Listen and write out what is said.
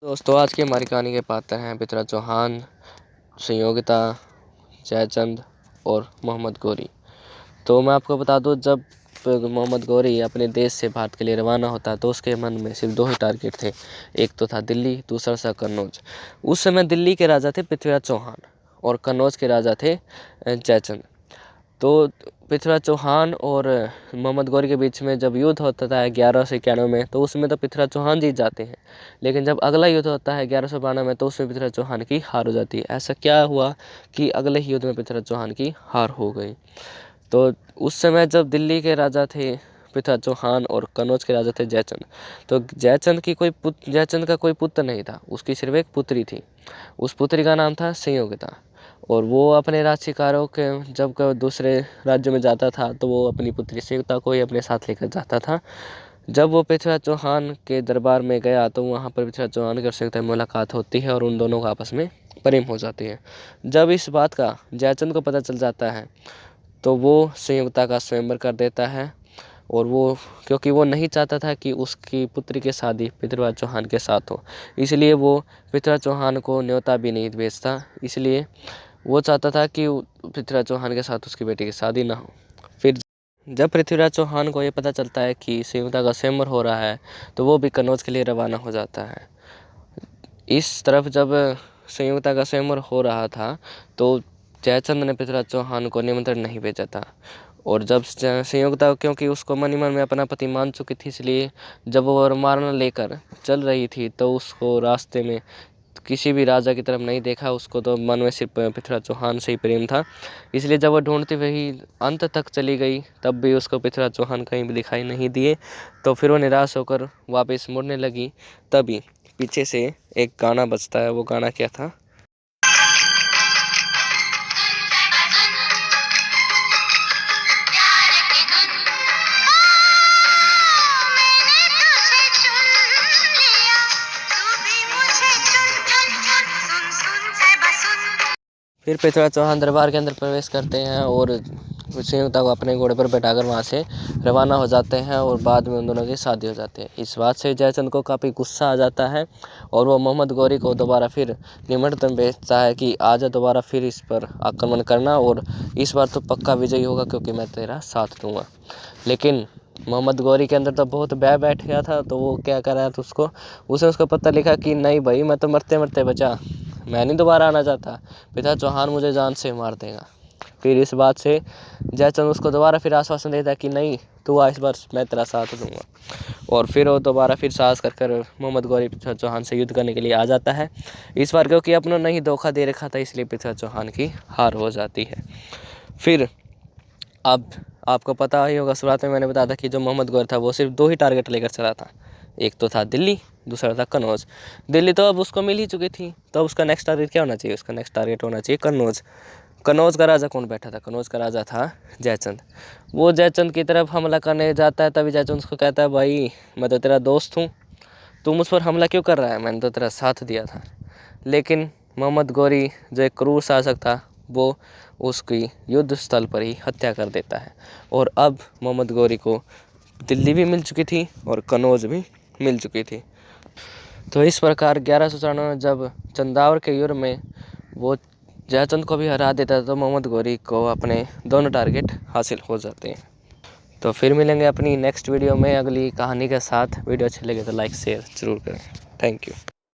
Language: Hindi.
दोस्तों, आज की हमारी कहानी के पात्र हैं पृथ्वीराज चौहान, संयोगिता, जयचंद और मोहम्मद गौरी। तो मैं आपको बता दूं, जब मोहम्मद गौरी अपने देश से भारत के लिए रवाना होता तो उसके मन में सिर्फ दो ही टारगेट थे। एक तो था दिल्ली, दूसरा था कन्नौज। उस समय दिल्ली के राजा थे पृथ्वीराज चौहान और कन्नौज के राजा थे जयचंद। तो पृथ्वीराज चौहान और मोहम्मद गौरी के बीच में जब युद्ध होता था 1191 में, तो उसमें तो पृथ्वीराज चौहान जीत जाते हैं। लेकिन जब अगला युद्ध होता है 1192 में, तो उसमें पृथ्वीराज चौहान की हार हो जाती है। ऐसा क्या हुआ कि अगले ही युद्ध में पृथ्वीराज चौहान की हार हो गई। तो उस समय जब दिल्ली के राजा थे पृथ्वीराज चौहान और कन्नौज के राजा थे जयचंद, तो जयचंद का कोई पुत्र नहीं था, उसकी सिर्फ एक पुत्री थी। उस पुत्री का नाम था संयोगिता। और वो अपने राज्यकारों के जब दूसरे राज्य में जाता था तो वो अपनी पुत्री संयोगिता को ही अपने साथ लेकर जाता था। जब वो पृथ्वीराज चौहान के दरबार में गया तो वहाँ पर पृथ्वीराज चौहान की और संयोगिता में मुलाकात होती है और उन दोनों का आपस में प्रेम हो जाती है। जब इस बात का जयचंद को पता चल जाता है तो वो संयोगिता का स्वयंवर कर देता है। और वो क्योंकि वो नहीं चाहता था कि उसकी पुत्री की शादी पृथ्वीराज चौहान के साथ हो, इसलिए वो पृथ्वीराज चौहान को न्योता भी नहीं भेजता। इसलिए वो चाहता था कि पृथ्वीराज चौहान के साथ उसकी बेटी की शादी ना हो। फिर जब पृथ्वीराज चौहान को ये पता चलता है कि संयोगिता का स्वयंवर हो रहा है तो वो भी कन्नौज के लिए रवाना हो जाता है। इस तरफ जब संयोगिता का स्वयंवर हो रहा था तो जयचंद ने पृथ्वीराज चौहान को निमंत्रण नहीं भेजा था। और जब संयोगिता, क्योंकि उसको मन ही मन में अपना पति मान चुकी थी, इसलिए जब वो वरमाला लेकर चल रही थी तो उसको रास्ते में किसी भी राजा की तरफ नहीं देखा। उसको तो मन में सिर्फ पृथ्वीराज चौहान से ही प्रेम था। इसलिए जब वो ढूंढती हुई अंत तक चली गई तब भी उसको पृथ्वीराज चौहान कहीं भी दिखाई नहीं दिए। तो फिर वो निराश होकर वापस मुड़ने लगी। तभी पीछे से एक गाना बजता है। वो गाना क्या था? फिर पृथ्वीराज चौहान दरबार के अंदर प्रवेश करते हैं और संयोगिता को अपने घोड़े पर बैठाकर वहाँ से रवाना हो जाते हैं और बाद में उन दोनों की शादी हो जाती है। इस बात से जयचंद को काफ़ी गुस्सा आ जाता है और वो मोहम्मद गौरी को दोबारा फिर निमंत्रण भेजता है कि आजा दोबारा फिर इस पर आक्रमण करना और इस बार तो पक्का विजयी होगा क्योंकि मैं तेरा साथ दूंगा। लेकिन मोहम्मद गौरी के अंदर तो बहुत भय बैठ गया था। तो वो क्या कर रहा था, उसने उसको पता लिखा कि नहीं भाई, मैं तो मरते मरते बचा, मैं नहीं दोबारा आना चाहता, पृथ्वीराज चौहान मुझे जान से मार देगा। फिर इस बात से जयचंद उसको दोबारा फिर आश्वासन देता है कि नहीं, तू आ, इस बार मैं तेरा साथ दूंगा। और फिर वो दोबारा फिर साहस कर मोहम्मद गौरी पृथ्वीराज चौहान से युद्ध करने के लिए आ जाता है। इस बार क्योंकि अपनों ने ही धोखा दे रखा था, इसलिए पृथ्वीराज चौहान की हार हो जाती है। फिर अब आपको पता ही होगा, शुरुआत में मैंने बताया था कि जो मोहम्मद गौरी था वो सिर्फ दो ही टारगेट लेकर चला था। एक तो था दिल्ली, दूसरा था कन्नौज। दिल्ली तो अब उसको मिल ही चुकी थी, तो अब उसका नेक्स्ट टारगेट क्या होना चाहिए? उसका नेक्स्ट टारगेट होना चाहिए कन्नौज। कन्नौज का राजा कौन बैठा था? कन्नौज का राजा था जयचंद। वो जयचंद की तरफ हमला करने जाता है, तभी जयचंद उसको कहता है, भाई मैं तो तेरा दोस्त हूँ, तुम उस पर हमला क्यों कर रहा है? मैंने तो तेरा साथ दिया था। लेकिन मोहम्मद गौरी जो एक क्रूर शासक था, वो उसकी युद्ध स्थल पर ही हत्या कर देता है। और अब मोहम्मद गौरी को दिल्ली भी मिल चुकी थी और कन्नौज भी मिल चुकी थी। तो इस प्रकार 1194 में जब चंदावर के युद्ध में वो जयचंद को भी हरा देता है तो मोहम्मद गौरी को अपने दोनों टारगेट हासिल हो जाते हैं। तो फिर मिलेंगे अपनी नेक्स्ट वीडियो में अगली कहानी के साथ। वीडियो अच्छी लगे तो लाइक शेयर ज़रूर करें। Thank you.